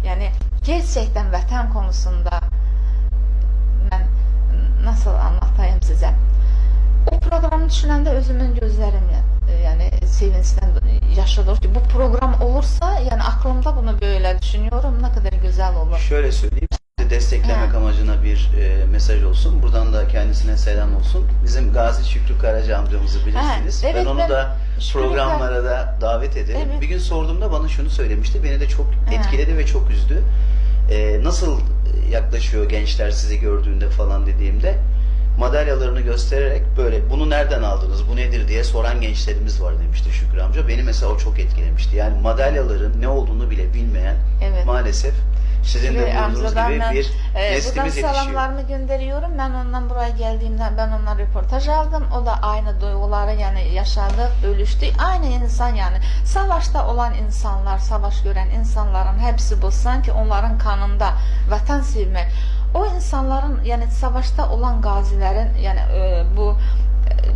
Yani gerçekten vatan konusunda ben nasıl anlatayım size? O programı düşünəndə özümün gözlərim yani sevinçten yaşılır ki bu program olursa yani aklımda bunu böyle düşünüyorum, ne kadar güzel olur. Şöyle söyleyeyim, sizi desteklemek amacına bir mesaj olsun. Buradan da kendisine selam olsun. Bizim Gazi Şükrü Karaca amcamızı bilirsiniz. Evet, ben onu da programlara da davet ederim. Evet. Bir gün sorduğumda bana şunu söylemişti. Beni de çok etkiledi ve çok üzdü. Nasıl yaklaşıyor gençler sizi gördüğünde falan dediğimde madalyalarını göstererek böyle bunu nereden aldınız, bu nedir diye soran gençlerimiz var demişti Şükrü amca. Beni mesela o çok etkilemişti. Yani madalyaların ne olduğunu bile bilmeyen maalesef sizin de buyurduğunuz gibi bir neslimiz buradan yetişiyor. salamlarımı gönderiyorum. Ben ondan buraya geldiğimde ben ondan röportaj aldım. O da aynı duyguları yani yaşadı, ölüştü. Aynı insan yani. Savaşta olan insanlar, savaş gören insanların hepsi bu. Sanki onların kanında vatan sevmek. O insanların yani savaşta olan gazilerin yani bu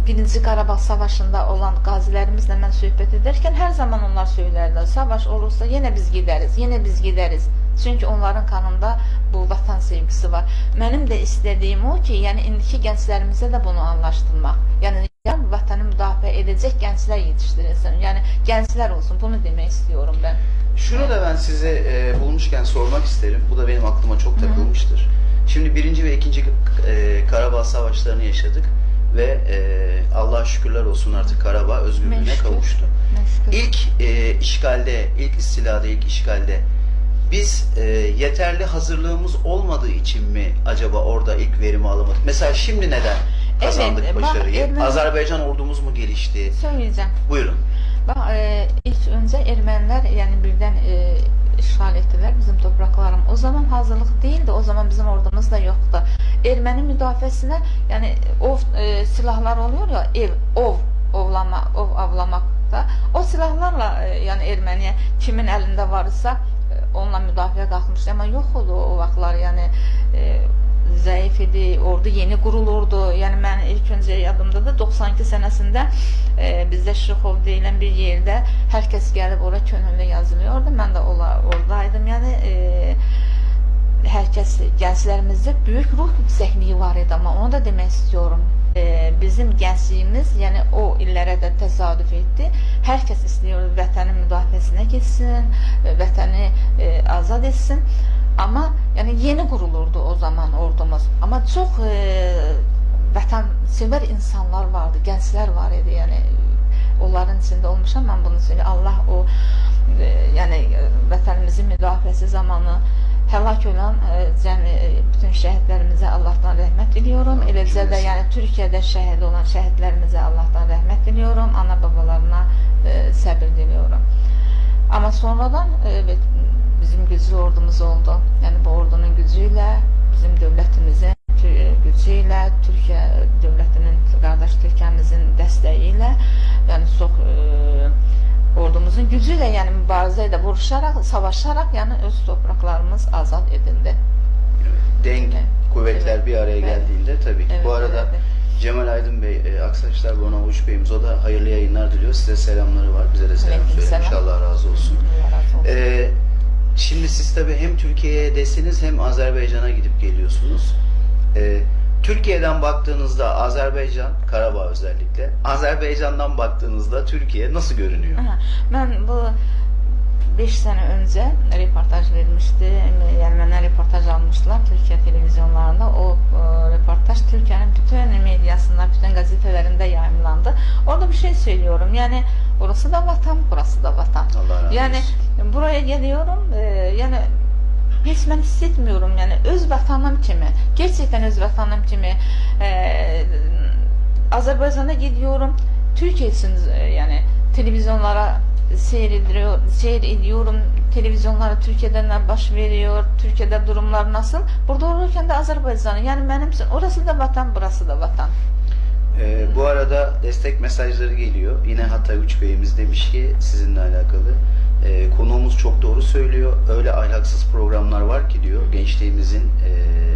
Birinci Qarabağ Savaşında olan qazilərimizlə mən söhbət edərkən hər zaman onlar söylərlər, savaş olursa yenə biz gidəriz, yenə biz gidəriz. Çünki onların kanında bu vatan sevgisi var. Mənim də istədiyim o ki, yəni indiki gənclərimizə də bunu anlaşdırmaq. Yəni vatanı müdafiə edəcək gənclər yetişdirilsin. Yəni gənclər olsun. Bunu demək istiyorum ben. Şunu da ben size bulmuşken sormak isterim. Bu da benim aklıma çok takılmıştır. Şimdi 1. ve 2. Karabağ Savaşlarını yaşadık. Ve Allah'a şükürler olsun artık Karabağ özgürlüğüne kavuştu. İlk işgalde, ilk istilada, ilk işgalde biz yeterli hazırlığımız olmadığı için mi acaba orada ilk verimi alamadık? Mesela şimdi neden kazandık başarıyı? Azerbaycan ordumuz mu gelişti? Söyleyeceğim. Buyurun. Bak, ilk önce Ermeniler yani birden işgal ettiler bizim topraklarım. O zaman hazırlık değildi. O zaman bizim ordumuz da yoktu. Ermeni müdafasına yani silahlar oluyor ya ov avlamakta. O silahlarla yani Ermeniye kimin elinde varsa onunla müdafiə qalxmışdı. Ama yok oldu o vaxtlar yani zayıf idi, ordu yeni qurulurdu. Yani mən ilk öncə yadımdadır 92 sənəsində bizdə Şıxov deyilən bir yerdə hər kəs gəlib ora könüllü yazılıyordu. Mən də oradaydım. Yəni hər kəs gənclərimizdə böyük ruh yüksəkliyi var idi ama onu da demək istiyorum. Bizim gəncliyimiz yani o illərə də təsadüf etdi. Hər kəs istəyir vətənin müdafiəsinə getsin, vətəni azad etsin. Ama yani yeni kurulurdu o zaman ordumuz. Ama çok vatansever insanlar vardı, gençler var idi yani. Onların içinde olmuşam ben bunu söyleyeyim. Allah o yani vatanımızın müdafiəsi zamanı helak olan bütün şehitlerimize Allah'tan rahmet diliyorum. Eləcə də yani Türkiye'de şehit olan şehitlerimize Allah'tan rahmet diliyorum. Ana babalarına sabır diliyorum. Ama sonradan evet bizim güçlü ordumuz oldu. Yani bu ordunun gücüyle, bizim devletimizin gücüyle, Türkiye devletinin, kardeş Türkiye'mizin desteğiyle, yani çok ordumuzun gücüyle yani mübarizəyə vuruşarak, savaşarak yani öz topraklarımız azad edildi. Denk kuvvetler bir araya geldiğinde tabii ki. Bu arada Cemal Aydın Bey, Aksaçlar Bornavuç Bey'imiz o da hayırlı yayınlar diliyor. Size selamları var. Bize de selam söylemiş. Allah razı olsun. Şimdi siz tabii hem Türkiye'desiniz hem Azerbaycan'a gidip geliyorsunuz. Türkiye'den baktığınızda Azerbaycan, Karabağ özellikle, Azerbaycan'dan baktığınızda Türkiye nasıl görünüyor? Ben bu 5 sene önce reportaj vermişti. Yani benden reportaj almışlar Türkiye televizyonlarında. O reportaj Türkiye'nin bütün medyasında, bütün gazetelerinde yayınlandı. Orada bir şey söylüyorum. Yani orası da vatan, burası da vatan. Allah razı yani olsun. Buraya geliyorum. Yani hiç ben hissetmiyorum yani öz vatanım kimi. Gerçekten öz vatanım kimi. Azerbaycan'a gidiyorum. Türkiye için yani televizyonlara seyir ediyorum. Televizyonlara Türkiye'de ne baş veriyor, Türkiye'de durumlar nasıl. Burada olurken de Azerbaycan'ı yani benim için orası da vatan, burası da vatan. Bu arada destek mesajları geliyor. Yine Hatay Uç Bey'imiz demiş ki sizinle alakalı. Konuğumuz çok doğru söylüyor. Öyle ahlaksız programlar var ki diyor. Gençliğimizin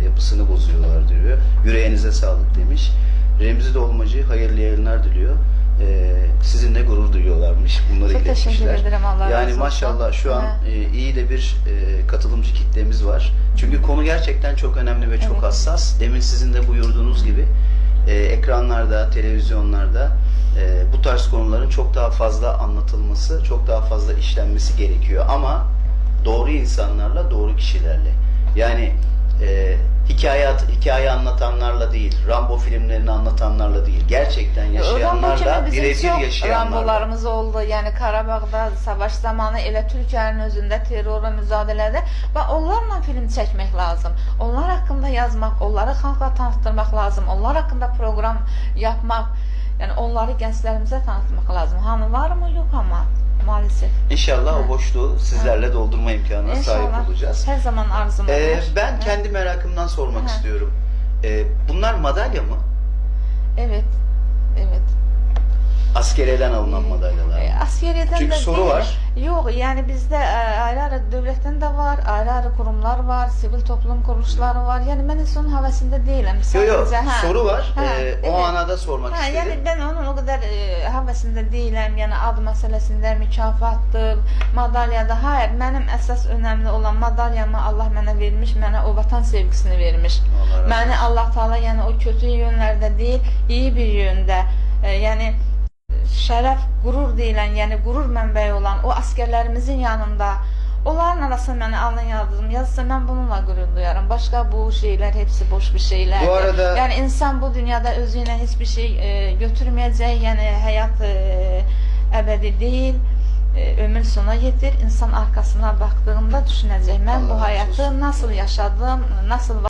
yapısını bozuyorlar diyor. Yüreğinize sağlık demiş. Remzi Dolmacı hayırlı yayınlar diliyor. sizinle gurur duyuyorlarmış. Bunları Çok teşekkür iletmişler. ederim, Allah razı Yani olsun. maşallah şu an Evet. iyi de bir katılımcı kitlemiz var. Çünkü konu gerçekten çok önemli ve çok Evet. hassas. Demin sizin de buyurduğunuz gibi ekranlarda, televizyonlarda bu tarz konuların çok daha fazla anlatılması, çok daha fazla işlenmesi gerekiyor. Ama doğru insanlarla, doğru kişilerle. Yani hikaye anlatanlarla değil, Rambo filmlerini anlatanlarla değil, gerçekten yaşayanlarla, birebir yaşayanlarla. Rambolarımız oldu. Yani Qarabağda savaş zamanı elə Türkiyənin özündə terrorla mücadilədə və onlarla film çəkmək lazım. Onlar haqqında yazmaq, onları xalqa tanıtdırmaq lazım. Onlar haqqında proqram yapmaq, yəni onları gənclərimizə tanıtmaq lazım. Hani var mı? Yok ama maalesef. İnşallah Evet. o boşluğu sizlerle doldurma imkanına sahip olacağız. Her zaman arzum olur. Ben Evet. kendi merakımdan sormak Evet. istiyorum. Bunlar madalya mı? Evet. Evet. Askeriyeden alınan madalyalar. Askeriyeden Çünkü de soru değil. var. Yok, yani bizde ayrı-ayrı devletten de var, ayrı-ayrı kurumlar var, sivil toplum kuruluşları var. Yani ben hiç onun havasında değilim. Yok, Sadece, soru var. evet. O anada sormak istedim. Yani ben onun o kadar havasında değilim. Yani ad meselesinde, mükafattır, madalyada. Hayır, benim esas önemli olan madalyamı Allah bana vermiş, bana o vatan sevgisini vermiş. Allah razı Beni Allah Teala yani o kötü yönlerde değil, iyi bir yönde. Yani şərəf, qurur deyilən, yəni qurur mənbəyi olan o askerlərimizin yanında onların arasında mənə alın yazsa mən bununla qürur duyarım. Başka bu şeyler hepsi boş bir şeyler. Bu arada- Yani insan bu dünyada özüyle hiçbir şey götürmeyecek. Yani hayat ebedi değil. Ömür sona yetir. İnsan arkasına baktığında düşünecek. Ben Allah bu razı hayatı olsun. nasıl yaşadım, nasıl